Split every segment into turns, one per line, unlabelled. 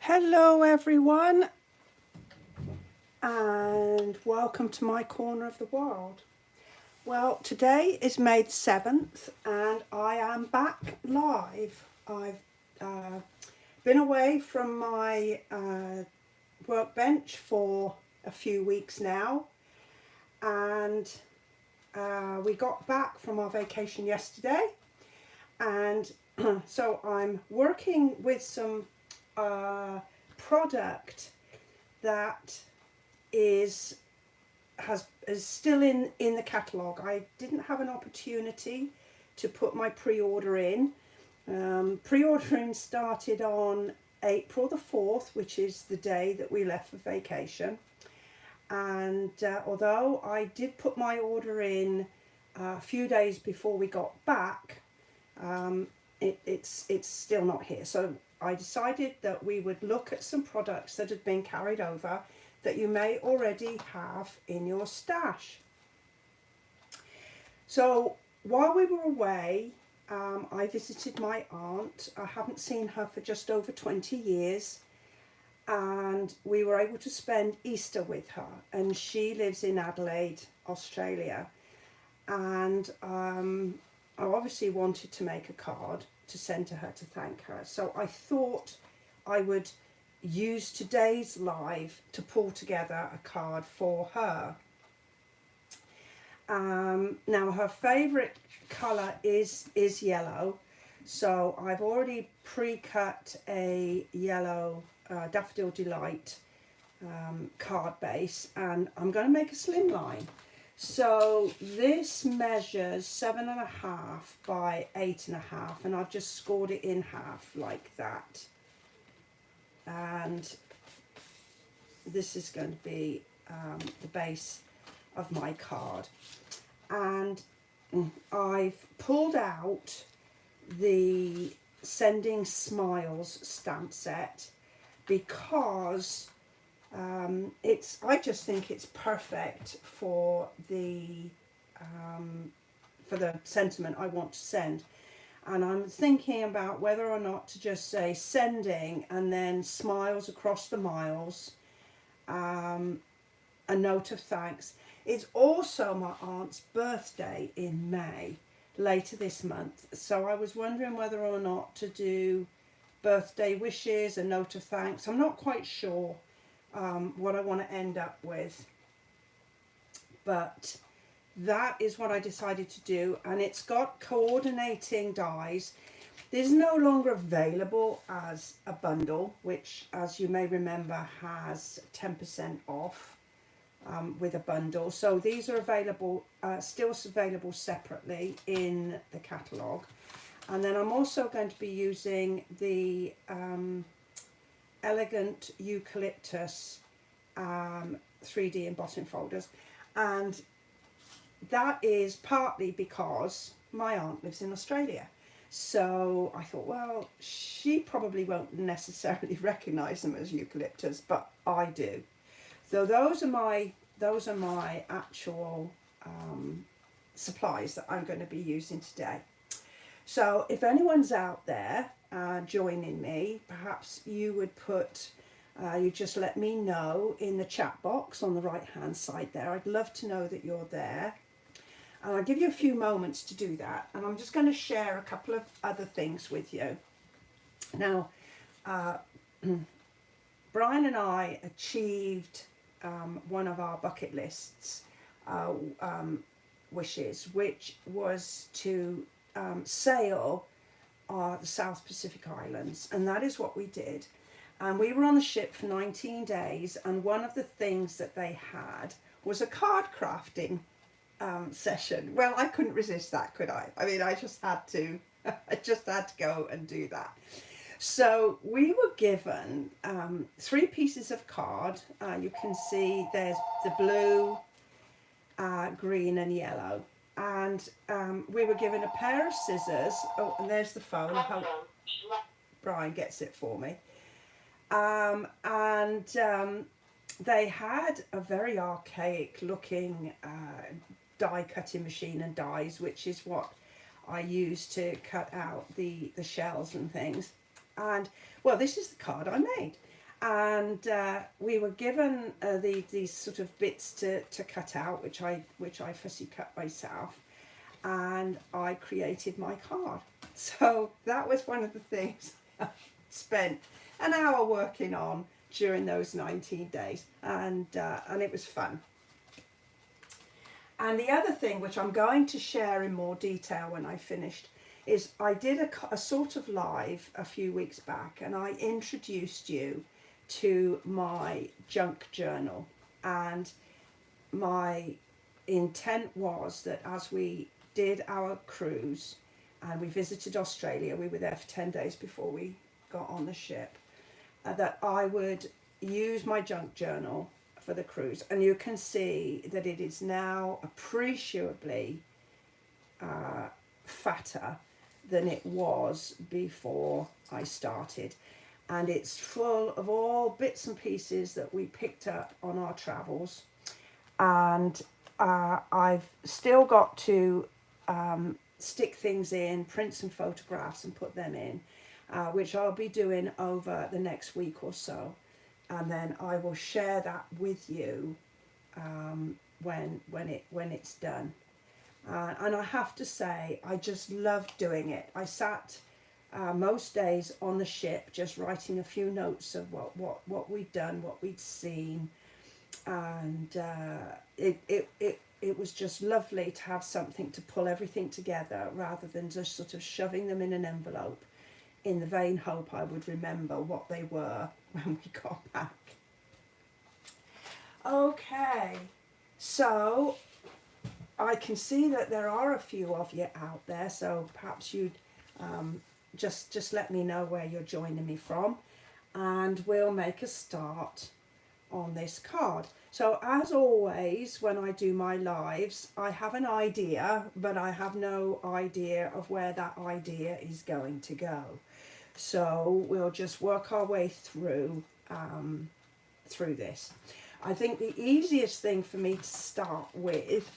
Hello everyone, and welcome to my corner of the world. Well, today is May the 7th and I am back live. I've been away from my workbench for a few weeks now, and we got back from our vacation yesterday, and so I'm working with some product that is still in the catalogue. I didn't have an opportunity to put my pre-order in. Pre-ordering started on April the 4th, which is the day that we left for vacation, and although I did put my order in a few days before we got back, it's still not here. So I decided that we would look at some products that had been carried over that you may already have in your stash. So while we were away, I visited my aunt. I haven't seen her for just over 20 years, and we were able to spend Easter with her, and she lives in Adelaide, Australia, and I obviously wanted to make a card to send to her to thank her. So I thought I would use today's live to pull together a card for her. Now her favourite colour is yellow, so I've already pre-cut a yellow Daffodil Delight card base, and I'm going to make a slimline. So this measures 7.5 by 8.5, and I've just scored it in half like that. And this is going to be the base of my card. And I've pulled out the Sending Smiles stamp set because I just think it's perfect for the sentiment I want to send. And I'm thinking about whether or not to just say sending and then smiles across the miles, a note of thanks. It's also my aunt's birthday in May, later this month. So I was wondering whether or not to do birthday wishes, a note of thanks. I'm not quite sure what I want to end up with, but that is what I decided to do, and it's got coordinating dies. This is no longer available as a bundle, which, as you may remember, has 10% off with a bundle. So these are available, still available separately in the catalogue. And then I'm also going to be using the Elegant Eucalyptus 3D embossing folders, and that is partly because my aunt lives in Australia. So I thought, well, she probably won't necessarily recognise them as eucalyptus, but I do. So those are my actual supplies that I'm going to be using today. So if anyone's out there joining me, perhaps you would put, you just let me know in the chat box on the right hand side there. I'd love to know that you're there. And I'll give you a few moments to do that. And I'm just going to share a couple of other things with you. Now, Brian and I achieved one of our bucket lists wishes, which was to sail the South Pacific Islands, and that is what we did. And we were on the ship for 19 days, and one of the things that they had was a card crafting session. Well, I couldn't resist that, could I? I mean, I just had to go and do that. So we were given 3 pieces of card. You can see there's the blue, green and yellow. And we were given a pair of scissors. Oh, and there's the phone. I hope Brian gets it for me. They had a very archaic looking die cutting machine and dies, which is what I use to cut out the shells and things. And well, this is the card I made. And we were given these sort of bits to cut out, which I fussy cut myself, and I created my card. So that was one of the things I spent an hour working on during those 19 days, and it was fun. And the other thing, which I'm going to share in more detail when I finished, is I did a sort of live a few weeks back, and I introduced you to my junk journal. And my intent was that as we did our cruise and we visited Australia, we were there for 10 days before we got on the ship, that I would use my junk journal for the cruise. And you can see that it is now appreciably fatter than it was before I started. And it's full of all bits and pieces that we picked up on our travels. And I've still got to stick things in, print some photographs and put them in, which I'll be doing over the next week or so. And then I will share that with you when it's done. And I have to say, I just loved doing it. I sat most days on the ship just writing a few notes of what we'd done, what we'd seen, and it was just lovely to have something to pull everything together rather than just sort of shoving them in an envelope in the vain hope I would remember what they were when we got back. Okay, so I can see that there are a few of you out there, so perhaps you'd just let me know where you're joining me from, and we'll make a start on this card. So as always, when I do my lives, I have an idea, but I have no idea of where that idea is going to go. So we'll just work our way through this. I think the easiest thing for me to start with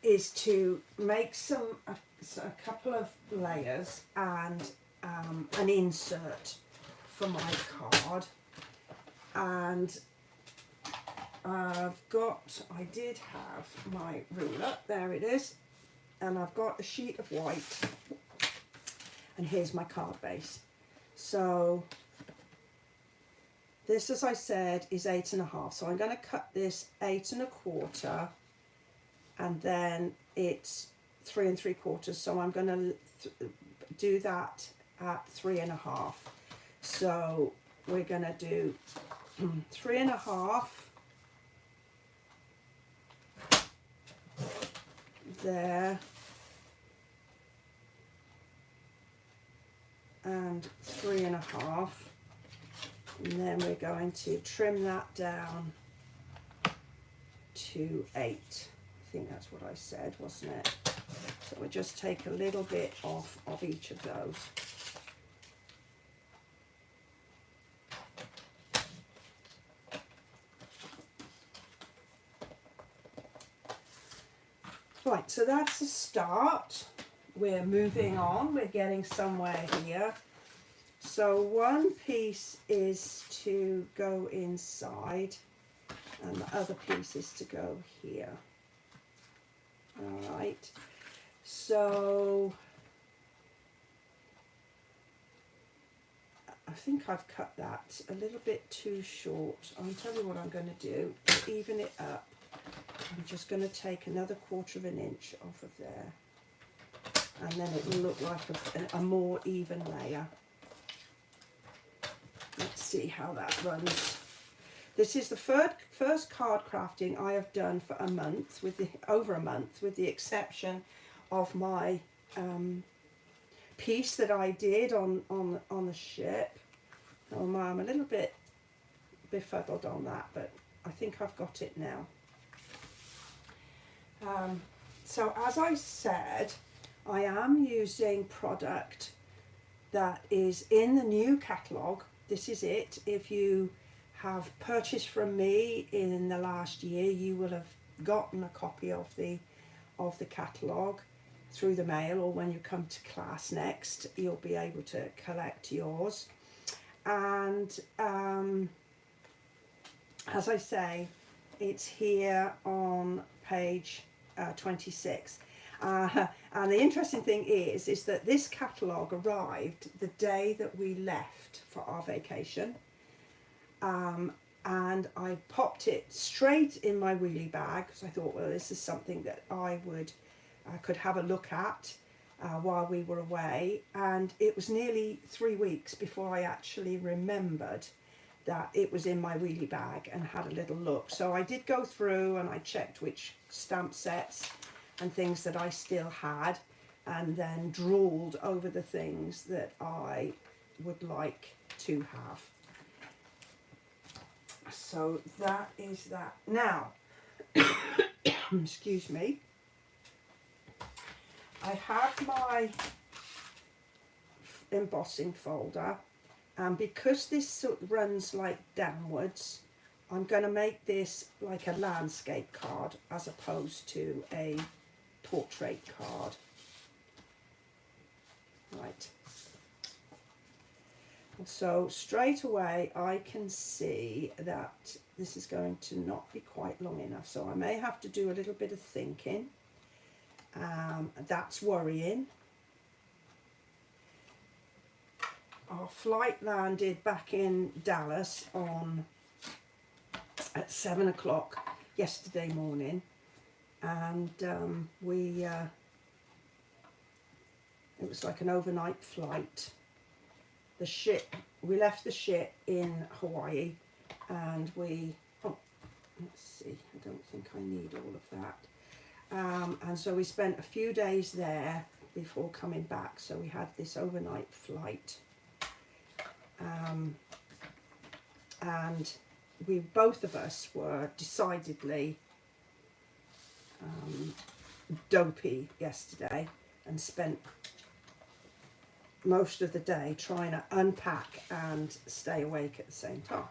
is to make a couple of layers and an insert for my card. And I did have my ruler, there it is, and I've got a sheet of white, and here's my card base. So this, as I said, is 8.5, so I'm going to cut this 8 1/4, and then it's 3 3/4, so I'm going to do that at 3.5. So we're going to do 3.5 there, and 3.5, and then we're going to trim that down to 8. I think that's what I said, wasn't it? So we'll just take a little bit off of each of those. Right, so that's the start. We're moving on, we're getting somewhere here. So one piece is to go inside, and the other piece is to go here. All right, so I think I've cut that a little bit too short. I'll tell you what I'm going to do to even it up. I'm just going to take another 1/4 inch off of there, and then it will look like a more even layer. Let's see how that runs. This is the first card crafting I have done for a month, over a month, with the exception of my piece that I did on the ship. Oh, I'm a little bit befuddled on that, but I think I've got it now. So as I said, I am using product that is in the new catalogue. This is it. If you have purchased from me in the last year, you will have gotten a copy of the catalogue through the mail, or when you come to class next, you'll be able to collect yours. And as I say, it's here on page 26. And the interesting thing is that this catalogue arrived the day that we left for our vacation. And I popped it straight in my wheelie bag because I thought, well, this is something that I could have a look at while we were away. And it was nearly 3 weeks before I actually remembered that it was in my wheelie bag and had a little look. So I did go through and I checked which stamp sets and things that I still had, and then drooled over the things that I would like to have. So that is that. Now, excuse me, I have my embossing folder, and because this sort of runs like downwards, I'm going to make this like a landscape card as opposed to a portrait card. Right. So straight away I can see that this is going to not be quite long enough, so I may have to do a little bit of thinking. That's worrying. Our flight landed back in Dallas at 7 o'clock yesterday morning, and it was like an overnight flight. We left the ship in Hawaii, and let's see, I don't think I need all of that. And so we spent a few days there before coming back, so we had this overnight flight. And both of us were decidedly dopey yesterday, and spent most of the day trying to unpack and stay awake at the same time.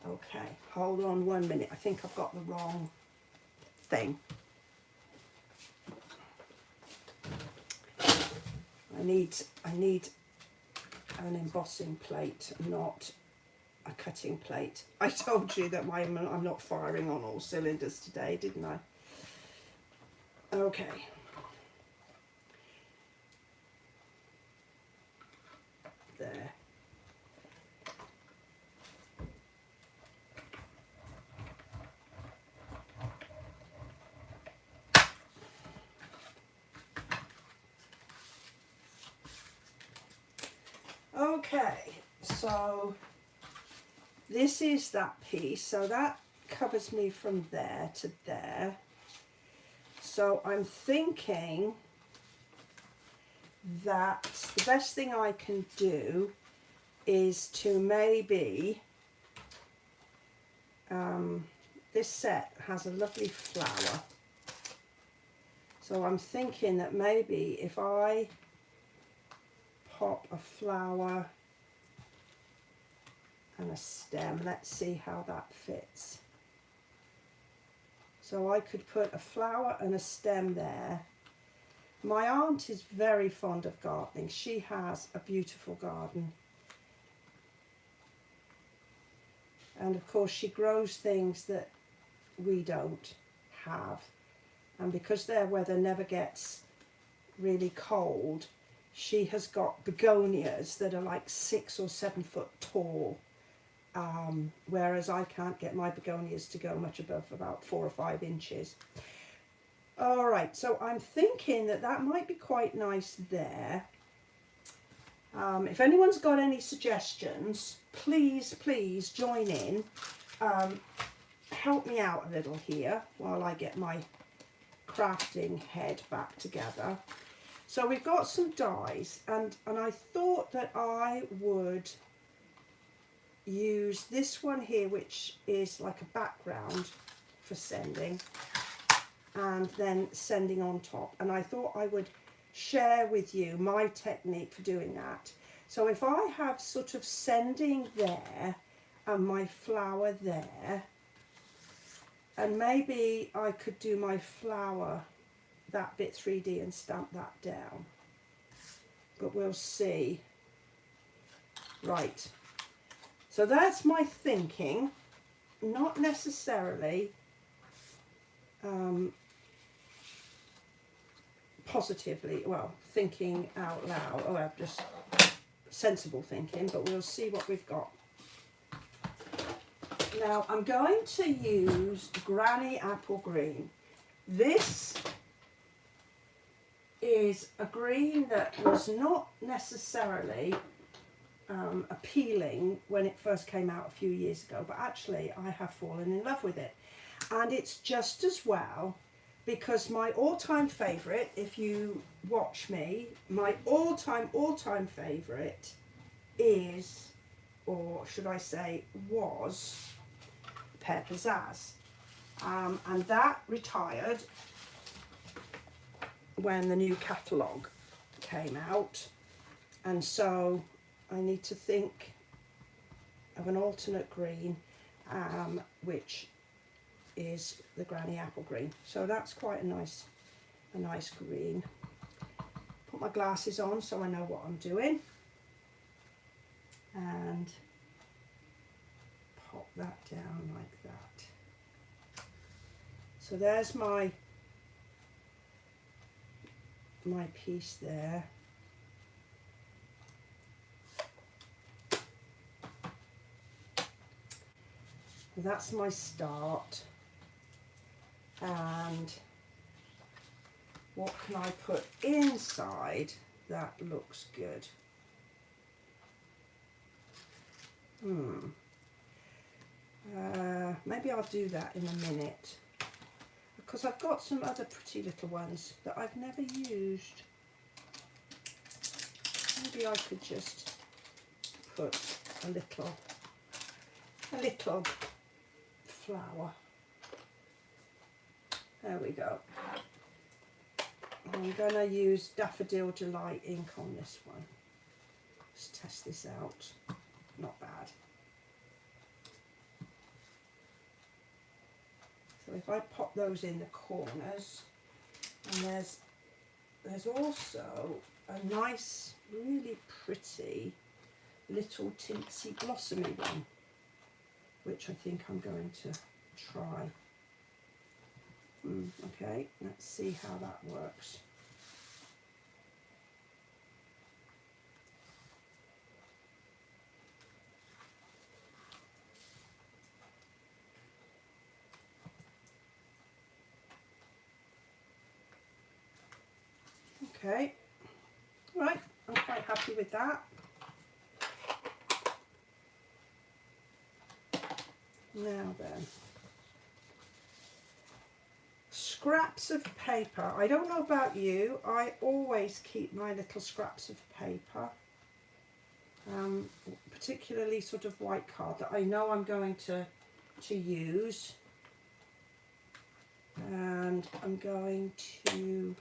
Okay, hold on 1 minute. I think I've got the wrong thing. I need an embossing plate, not a cutting plate. I told you that I'm not firing on all cylinders today, didn't I? Okay. There. Okay, so this is that piece, so that covers me from there to there. So I'm thinking that the best thing I can do is to maybe, this set has a lovely flower, so I'm thinking that maybe if I pop a flower and a stem, let's see how that fits. So I could put a flower and a stem there. My aunt is very fond of gardening. She has a beautiful garden. And of course she grows things that we don't have. And because their weather never gets really cold, she has got begonias that are like 6 or 7 foot tall. Whereas I can't get my begonias to go much above about 4 or 5 inches. All right, so I'm thinking that that might be quite nice there. If anyone's got any suggestions, please join in. Help me out a little here while I get my crafting head back together. So we've got some dies, and I thought that I would use this one here, which is like a background for sending, and then sending on top. And I thought I would share with you my technique for doing that. So if I have sort of sending there and my flower there, and maybe I could do my flower that bit 3D and stamp that down, but we'll see. Right, So that's my thinking, not necessarily positively, well, thinking out loud, or just sensible thinking, but we'll see what we've got. Now I'm going to use Granny Apple Green. This is a green that was not necessarily appealing when it first came out a few years ago, but actually I have fallen in love with it. And it's just as well, because my all-time favourite, if you watch me, my all-time favourite is, or should I say was, Pear Pizzazz. And that retired when the new catalogue came out, and so I need to think of an alternate green, which is the Granny Apple Green. So that's quite a nice green. Put my glasses on so I know what I'm doing, and pop that down like that. So there's my piece there. That's my start. And what can I put inside that looks good? Maybe I'll do that in a minute, because I've got some other pretty little ones that I've never used. Maybe I could just put a little flower. There we go. I'm going to use Daffodil Delight ink on this one. Let's test this out. Not bad. So if I pop those in the corners, and there's also a nice, really pretty little tinsy blossomy one, which I think I'm going to try. Okay, let's see how that works. Okay, right, I'm quite happy with that. Now then, scraps of paper. I don't know about you, I always keep my little scraps of paper, particularly sort of white card that I know I'm going to use, and I'm going to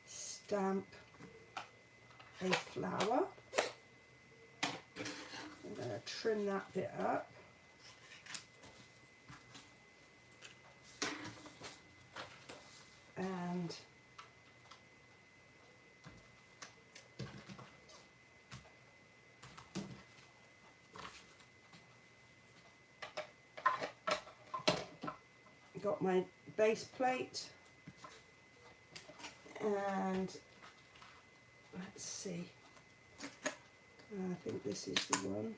stamp a flower. I'm going to trim that bit up. And got my base plate, and let's see, I think this is the one.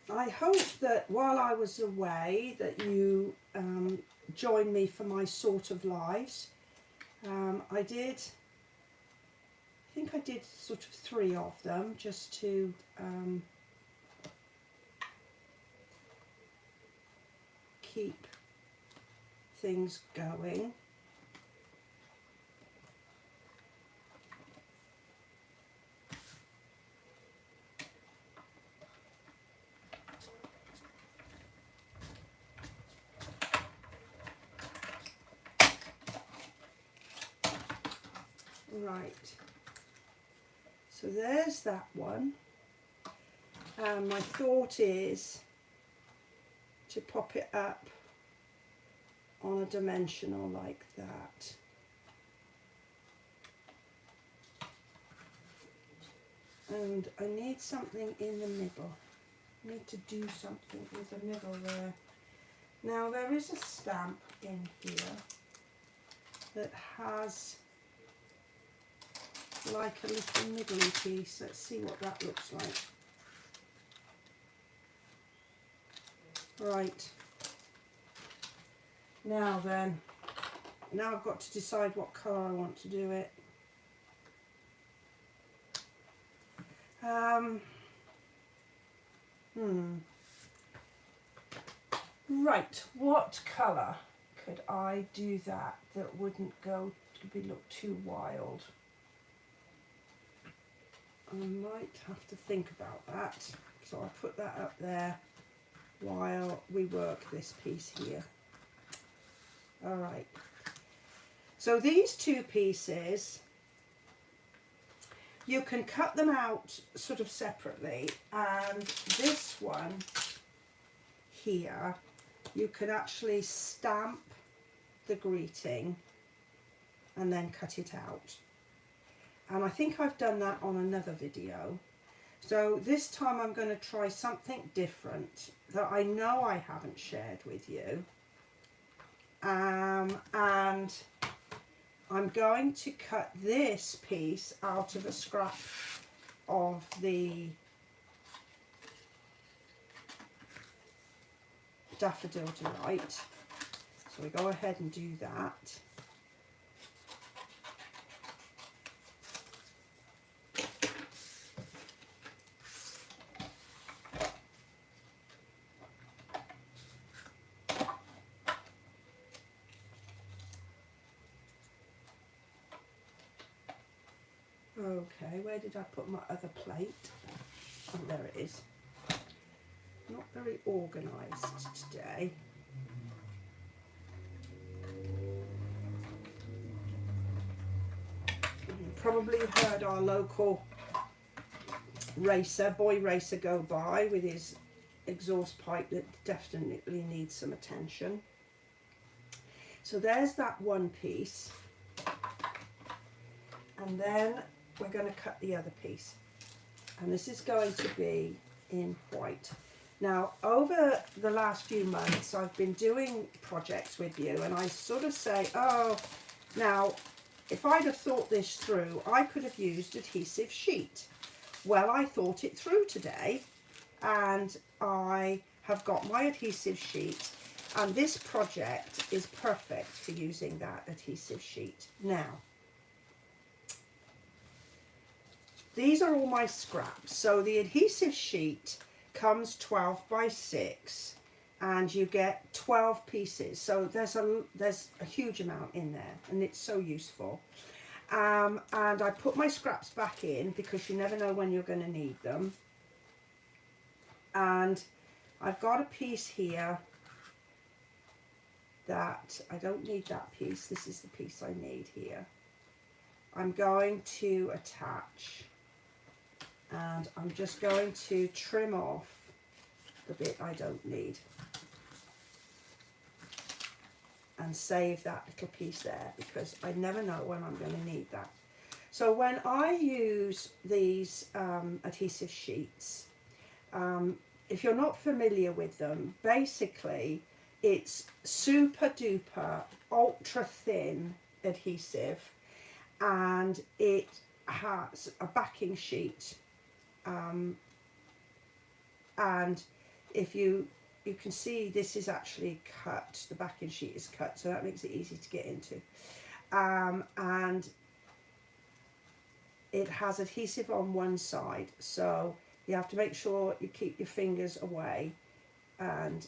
I hope that while I was away that you joined me for my sort of lives. I think I did sort of 3 of them, just to keep things going. Right, so there's that one. And my thought is to pop it up on a dimensional like that. And I need something in the middle. I need to do something with the middle there. Now there is a stamp in here that has like a little middly piece. Let's see what that looks like. Right. Now then, now I've got to decide what colour I want to do it. Right, what colour could I do that wouldn't look too wild? I might have to think about that. So I'll put that up there while we work this piece here. All right. So these two pieces, you can cut them out sort of separately, and this one here, you can actually stamp the greeting and then cut it out. And I think I've done that on another video. So this time I'm going to try something different that I know I haven't shared with you. And I'm going to cut this piece out of a scrap of the Daffodil Delight. So we go ahead and do that. Okay, where did I put my other plate? Oh, there it is. Not very organised today. You probably heard our local boy racer go by with his exhaust pipe that definitely needs some attention. So there's that one piece. And then we're going to cut the other piece. And this is going to be in white. Now, over the last few months, I've been doing projects with you, and I sort of say, oh, now, if I'd have thought this through, I could have used adhesive sheet. Well, I thought it through today, and I have got my adhesive sheet, and this project is perfect for using that adhesive sheet. Now, these are all my scraps. So the adhesive sheet comes 12 by 6 and you get 12 pieces. So there's a huge amount in there, and it's so useful. And I put my scraps back in because you never know when you're going to need them. And I've got a piece here that I don't need that piece. This is the piece I need here. I'm going to attach, and I'm just going to trim off the bit I don't need and save that little piece there, because I never know when I'm going to need that. So when I use these adhesive sheets, if you're not familiar with them, basically it's super duper ultra thin adhesive, and it has a backing sheet, and if you can see, this is actually cut, the backing sheet is cut, so that makes it easy to get into, and it has adhesive on one side, so you have to make sure you keep your fingers away. And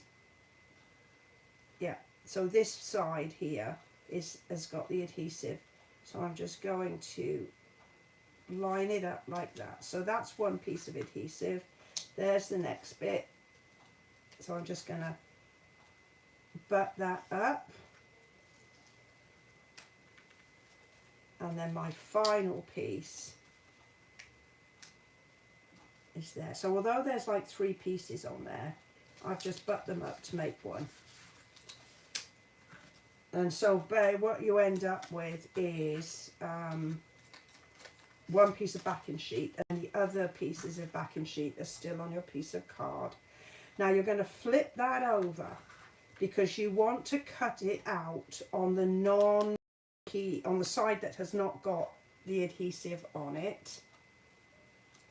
yeah, so this side here has got the adhesive, so I'm just going to line it up like that. So that's one piece of adhesive. There's the next bit. So I'm just going to butt that up. And then my final piece is there. So although there's like 3 pieces on there, I've just butt them up to make one. And so what you end up with is one piece of backing sheet, and the other pieces of backing sheet are still on your piece of card. Now you're going to flip that over because you want to cut it out on the on the side that has not got the adhesive on it,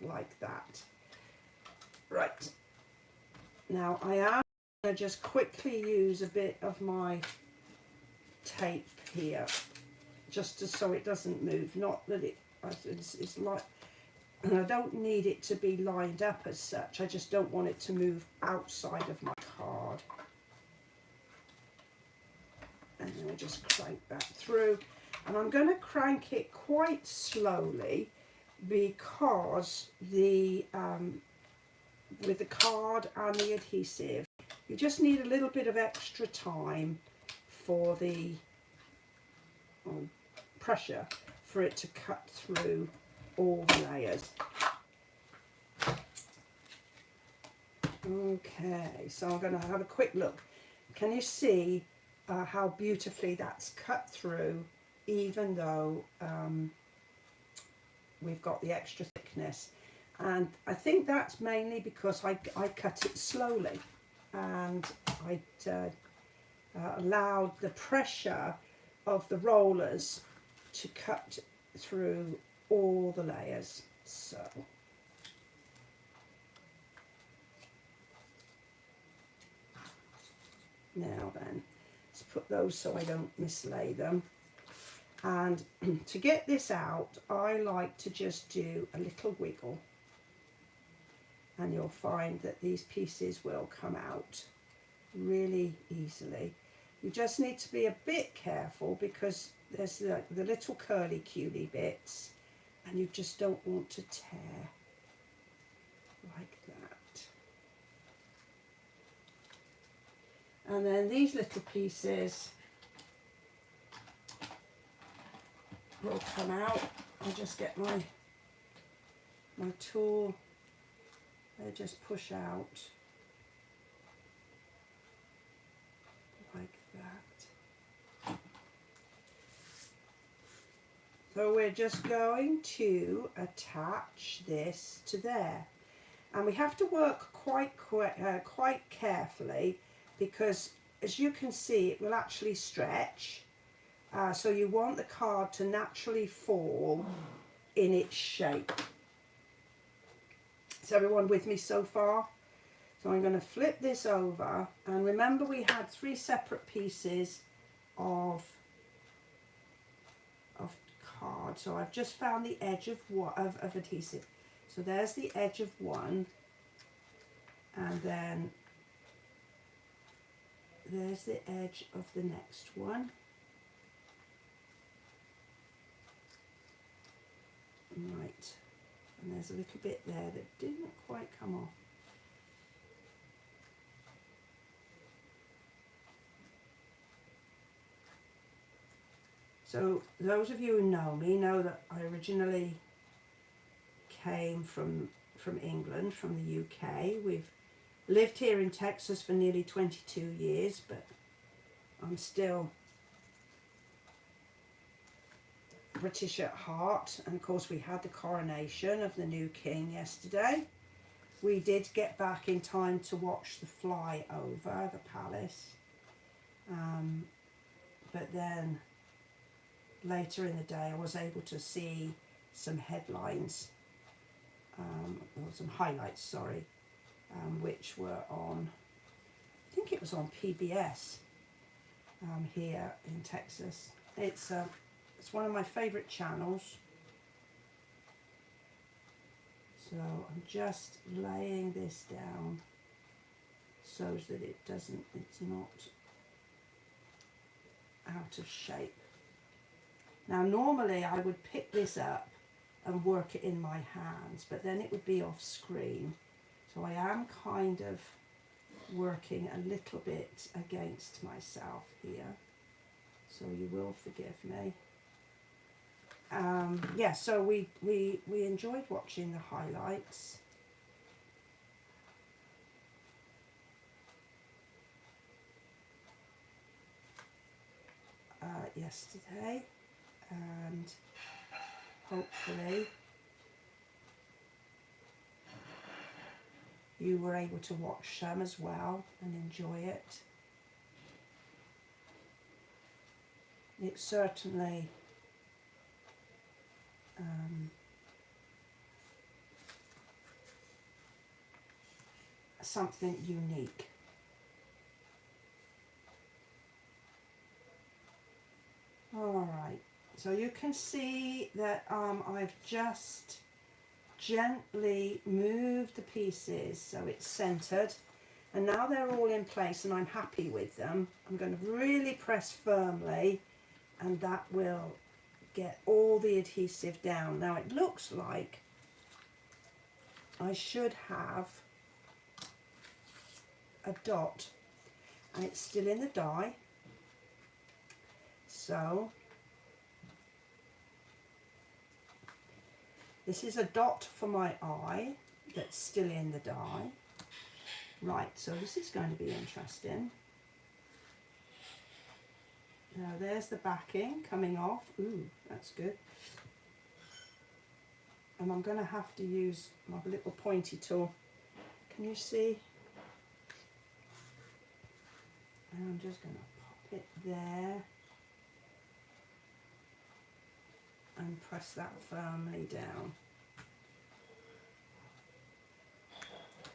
like that. Right, now I am going to just quickly use a bit of my tape here, just so it doesn't move. Not that it's like, and I don't need it to be lined up as such, I just don't want it to move outside of my card. And then I just crank that through, and I'm going to crank it quite slowly because the with the card and the adhesive, you just need a little bit of extra time for the pressure for it to cut through all the layers. Okay, so I'm going to have a quick look. Can you see how beautifully that's cut through, even though we've got the extra thickness? And I think that's mainly because I cut it slowly, and I allowed the pressure of the rollers to cut through all the layers. So now then, let's put those so I don't mislay them. And to get this out, I like to just do a little wiggle, and you'll find that these pieces will come out really easily. You just need to be a bit careful because there's the little curly cuely bits, and you just don't want to tear like that. And then these little pieces will come out. I'll just get my tool. They just push out like that. So we're just going to attach this to there, and we have to work quite carefully because, as you can see, it will actually stretch. So you want the card to naturally fall in its shape. Is everyone with me so far? So I'm going to flip this over, and remember we had 3 separate pieces of card. So I've just found the edge of adhesive. So there's the edge of one, and then there's the edge of the next one. Right. And there's a little bit there that didn't quite come off. So those of you who know me know that I originally came from England, from the UK. We've lived here in Texas for nearly 22 years, but I'm still British at heart. And of course we had the coronation of the new king yesterday. We did get back in time to watch the flyover the palace, but then later in the day I was able to see some headlines, or some highlights, sorry, which were on, I think it was on PBS here in Texas. It's one of my favourite channels. So I'm just laying this down so that it's not out of shape. Now normally I would pick this up and work it in my hands, but then it would be off screen. So I am kind of working a little bit against myself here, so you will forgive me. Yeah, so we enjoyed watching the highlights. yesterday, and hopefully you were able to watch some as well and enjoy it. It's certainly something unique. All right, so you can see that I've just gently moved the pieces so it's centered, and now they're all in place and I'm happy with them. I'm going to really press firmly, and that will get all the adhesive down. Now it looks like I should have a dot, and it's still in the die. So this is a dot for my eye that's still in the die. Right, so this is going to be interesting. Now there's the backing coming off. Ooh, that's good. And I'm going to have to use my little pointy tool. Can you see? And I'm just going to pop it there and press that firmly down.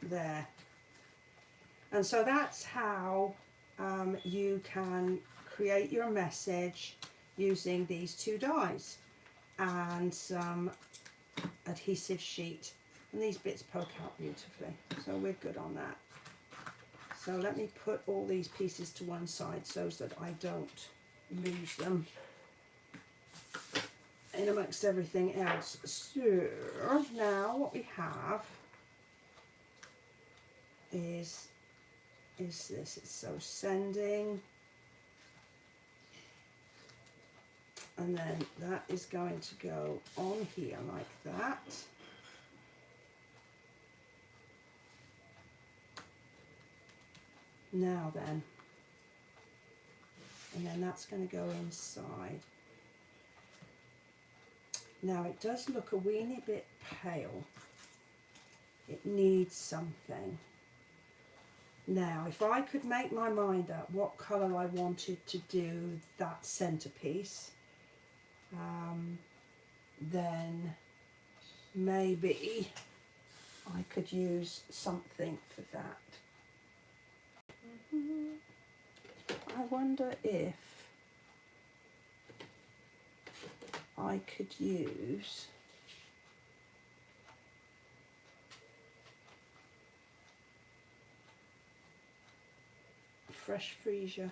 There. And so that's how you can create your message using these two dies and some adhesive sheet. And these bits poke out beautifully, so we're good on that. So let me put all these pieces to one side so that I don't lose them in amongst everything else. So now what we have is this. It's so sending, and then that is going to go on here like that. Now then, and then that's going to go inside. Now it does look a weeny bit pale. It needs something. Now if I could make my mind up what colour I wanted to do that centerpiece, then maybe I could use something for that. I wonder if I could use fresh freesia,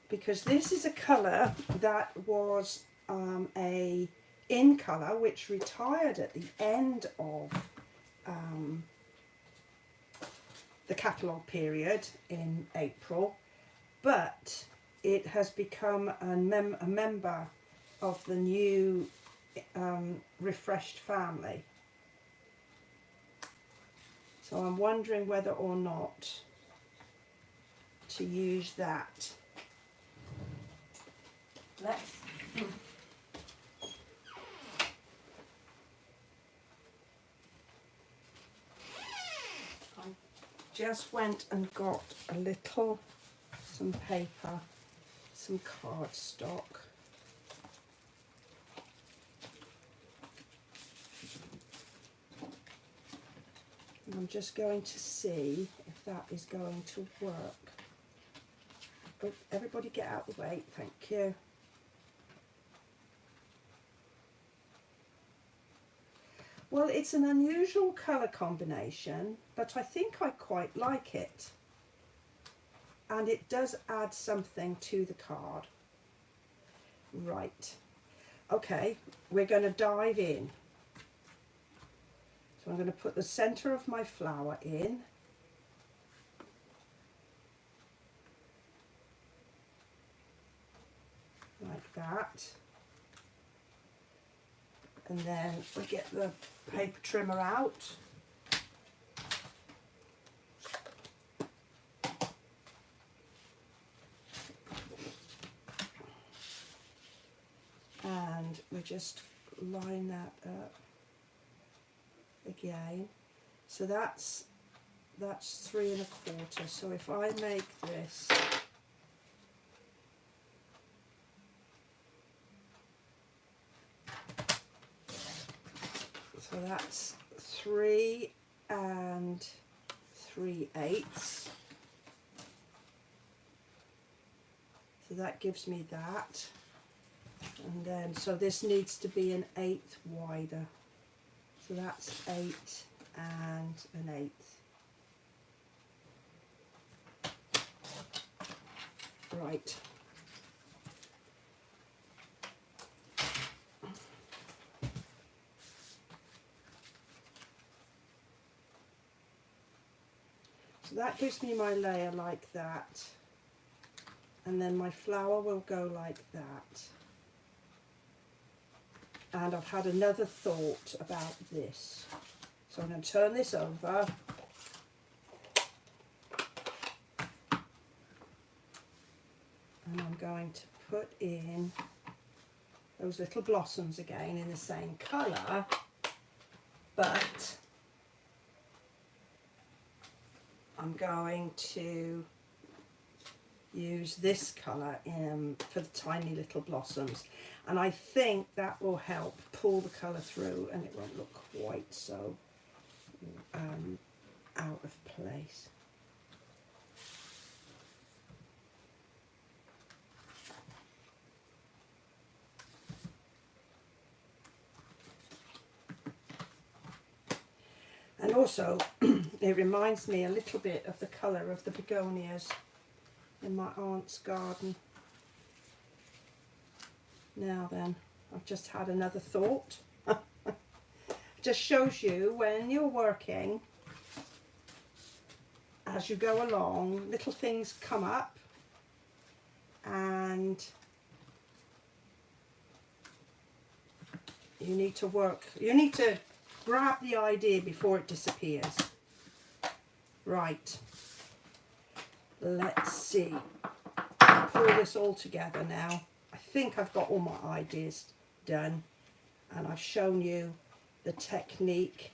because this is a colour that was a in colour which retired at the end of the catalogue period in April, but it has become a member of the new refreshed family. So I'm wondering whether or not to use that. Let's just went and got some paper, some cardstock. And I'm just going to see if that is going to work. But everybody get out of the way, thank you. Well, it's an unusual colour combination, but I think I quite like it. And it does add something to the card. Right. Okay, we're going to dive in. So I'm going to put the centre of my flower in. Like that. And then we get the paper trimmer out. and we just line that up again. So that's 3 1/4. So if I make this so that's 3 3/8. So that gives me that. And then, so this needs to be an 1/8 wider. So that's 8 and an 1/8. Right. So that gives me my layer like that. And then my flower will go like that. And I've had another thought about this. So I'm going to turn this over. And I'm going to put in those little blossoms again in the same colour, but I'm going to use this colour for the tiny little blossoms, and I think that will help pull the colour through and it won't look quite so out of place. And also it reminds me a little bit of the colour of the begonias in my aunt's garden. Now then, I've just had another thought. Just shows you when you're working, as you go along, little things come up and you need to grab the idea before it disappears. Right, let's see, pull this all together now. I think I've got all my ideas done, and I've shown you the technique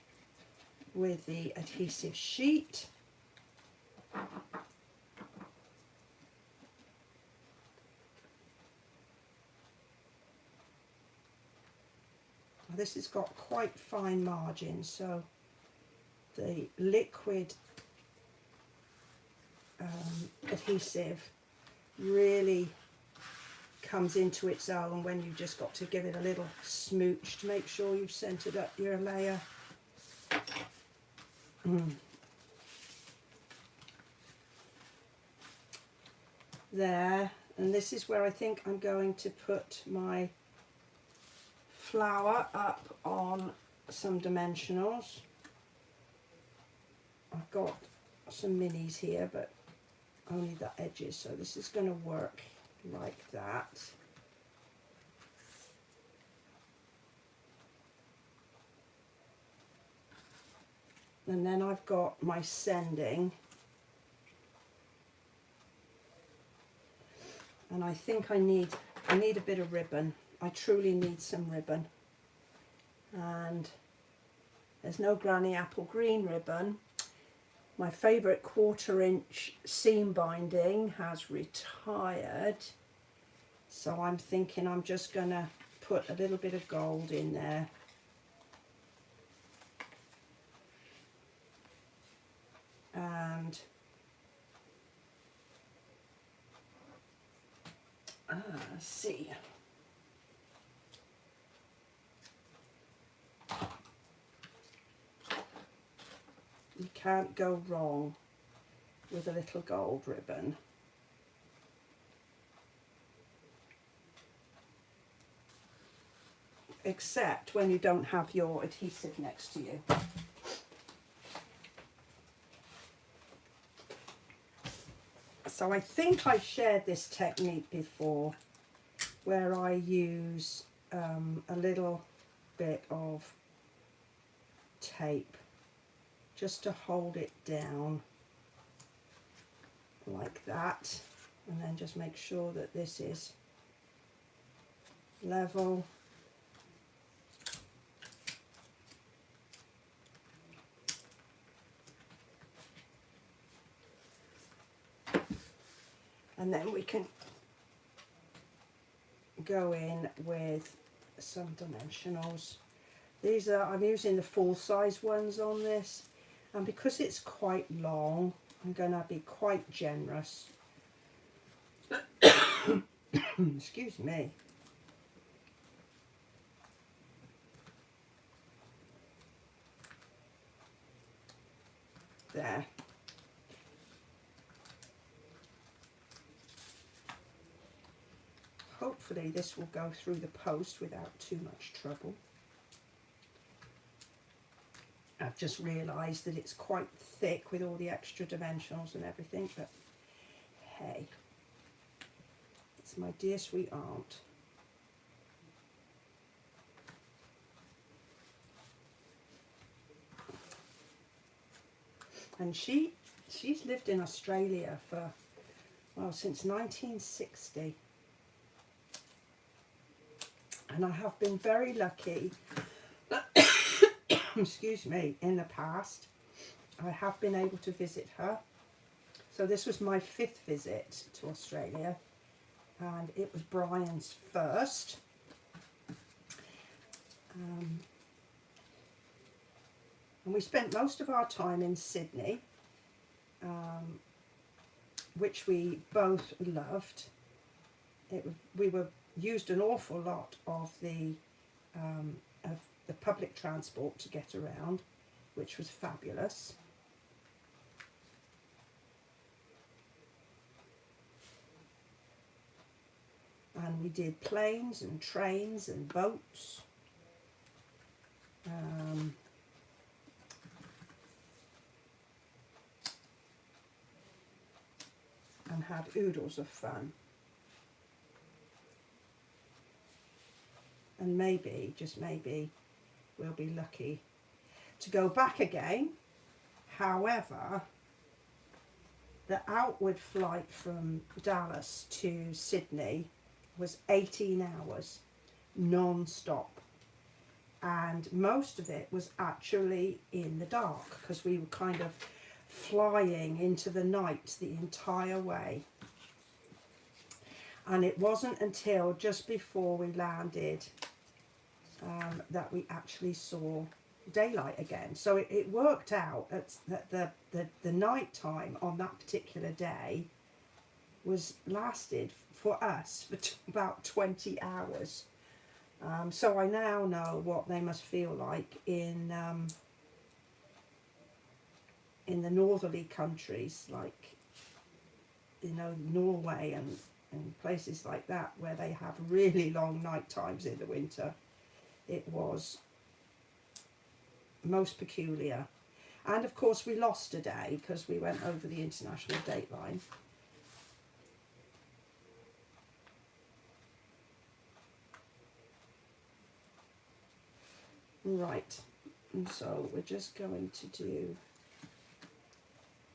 with the adhesive sheet. This has got quite fine margins, so the liquid adhesive really comes into its own when you just got to give it a little smooch to make sure you've centered up your layer. There, and this is where I think I'm going to put my flower up on some dimensionals. I've got some minis here, but only the edges, so this is going to work like that. And then I've got my sending, and I think I need a bit of ribbon. I truly need some ribbon, and there's no Granny Apple Green ribbon. My favourite 1/4 inch seam binding has retired, so I'm thinking I'm just going to put a little bit of gold in there. And let's see. You can't go wrong with a little gold ribbon. Except when you don't have your adhesive next to you. So I think I shared this technique before, where I use a little bit of tape just to hold it down like that, and then just make sure that this is level, And then we can go in with some dimensionals. These are, I'm using the full size ones on this, and because it's quite long, I'm going to be quite generous. Excuse me. There. Hopefully this will go through the post without too much trouble. I've just realised that it's quite thick with all the extra dimensionals and everything, but hey, it's my dear sweet aunt. And she's lived in Australia for, well, since 1960. And I have been very lucky, excuse me, in the past. I have been able to visit her. So this was my 5th visit to Australia, and it was Brian's first. And we spent most of our time in Sydney, which we both loved. We used an awful lot of the public transport to get around, which was fabulous. And we did planes and trains and boats. And had oodles of fun. And maybe, just maybe, we'll be lucky to go back again. However, the outward flight from Dallas to Sydney was 18 hours non-stop, and most of it was actually in the dark because we were kind of flying into the night the entire way. And it wasn't until just before we landed that we actually saw daylight again. So it worked out that the night time on that particular day lasted for us for about 20 hours. So I now know what they must feel like in the northerly countries, like, you know, Norway and places like that, where they have really long night times in the winter. It was most peculiar. And of course we lost a day because we went over the international date line. Right, and so we're just going to do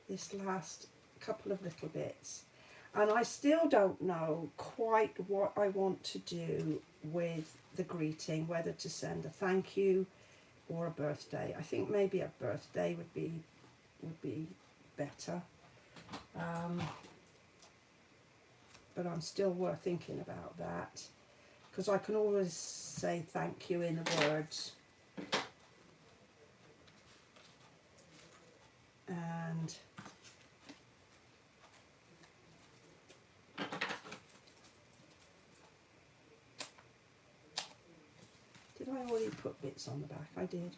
this last couple of little bits. And I still don't know quite what I want to do with the greeting, whether to send a thank you or a birthday. I think maybe a birthday would be better. But I'm still thinking about that, because I can always say thank you in the words. And did I already put bits on the back? I did.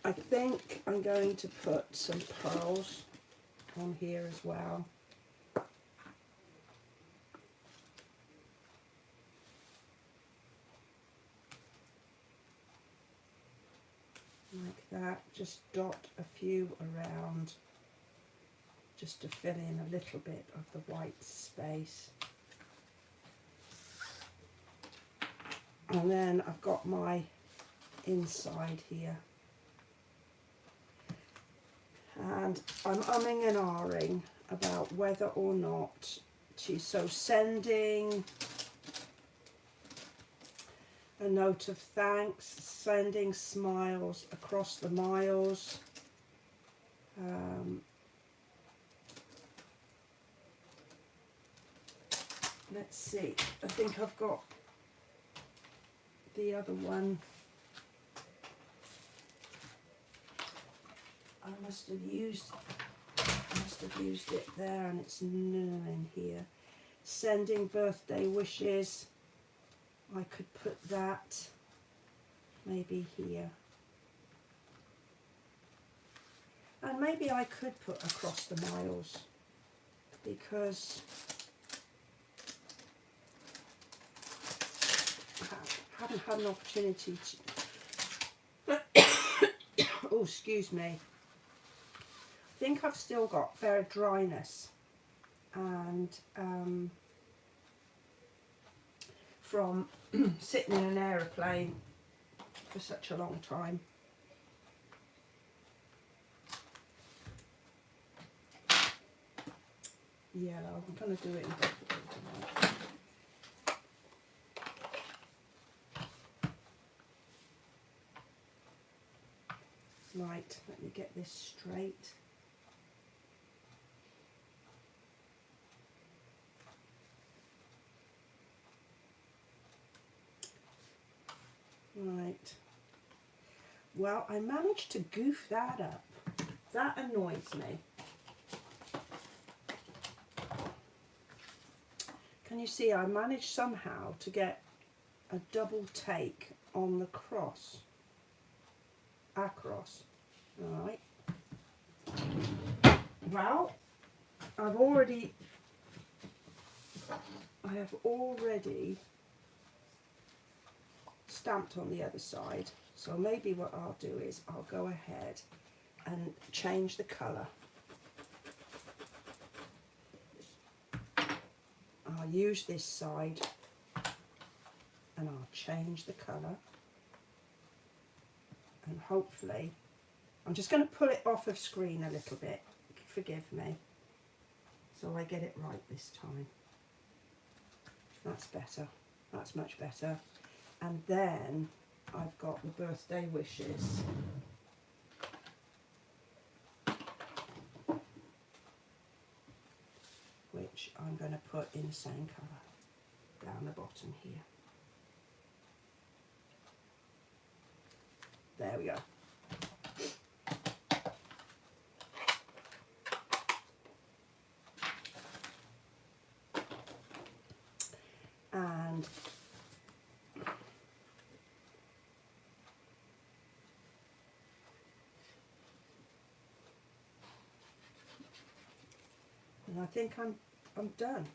I think I'm going to put some pearls on here as well. Like that, just dot a few around just to fill in a little bit of the white space. And then I've got my inside here. And I'm umming and ahhing about whether or not to, so sending a note of thanks, sending smiles across the miles. Let's see, I think I've got the other one. I must have used it there, and it's in here. Sending birthday wishes. I could put that maybe here. And maybe I could put across the miles, because I haven't had an opportunity to oh, excuse me. I think I've still got very dryness, and from sitting in an aeroplane for such a long time. Yellow, I'm going to do it in both tonight. Right, let me get this straight. Right. Well, I managed to goof that up. That annoys me. Can you see I managed somehow to get a double take on the cross? Across. Alright. Well, I have already stamped on the other side, so maybe what I'll do is I'll go ahead and change the colour. I'll use this side and I'll change the colour, and hopefully, I'm just going to pull it off of screen a little bit, forgive me, so I get it right this time. That's better, that's much better. And then I've got the birthday wishes. Which I'm going to put in the same colour down the bottom here. There we go. And I think I'm done.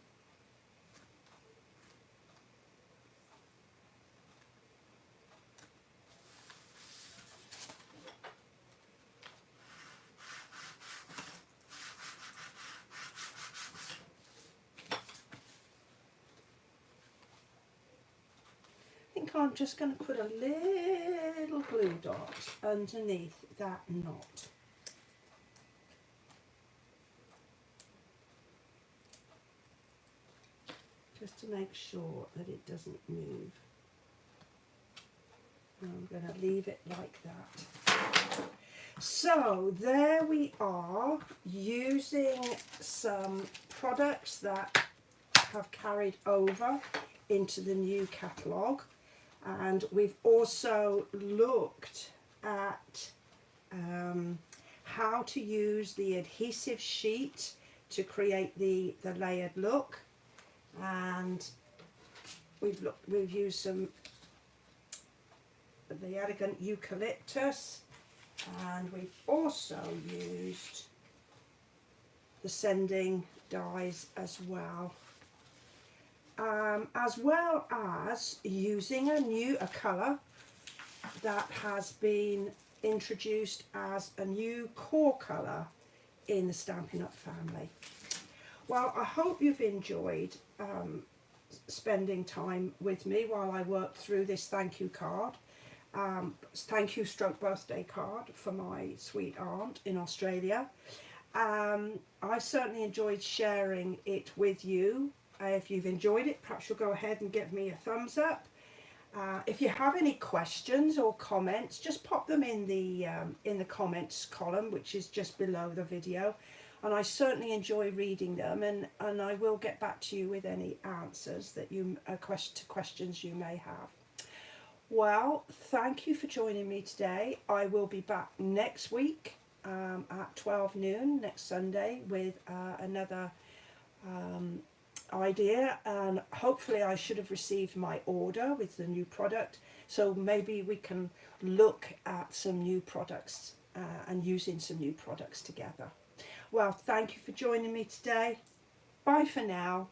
I think I'm just going to put a little glue dot underneath that knot. Just to make sure that it doesn't move. And I'm going to leave it like that. So there we are, using some products that have carried over into the new catalogue, and we've also looked at how to use the adhesive sheet to create the layered look, and we've used some of the elegant eucalyptus, and we've also used the sending dies as well as using a colour that has been introduced as a new core colour in the Stampin' Up family. Well, I hope you've enjoyed spending time with me while I worked through this thank you card. Thank you stroke birthday card for my sweet aunt in Australia. I certainly enjoyed sharing it with you. If you've enjoyed it, perhaps you'll go ahead and give me a thumbs up. If you have any questions or comments, just pop them in the comments column, which is just below the video. And I certainly enjoy reading them, and I will get back to you with any answers that you to questions you may have. Well, thank you for joining me today. I will be back next week at 12 noon next Sunday with another idea, and hopefully I should have received my order with the new product, so maybe we can look at some new products and using some new products together. Well, thank you for joining me today. Bye for now.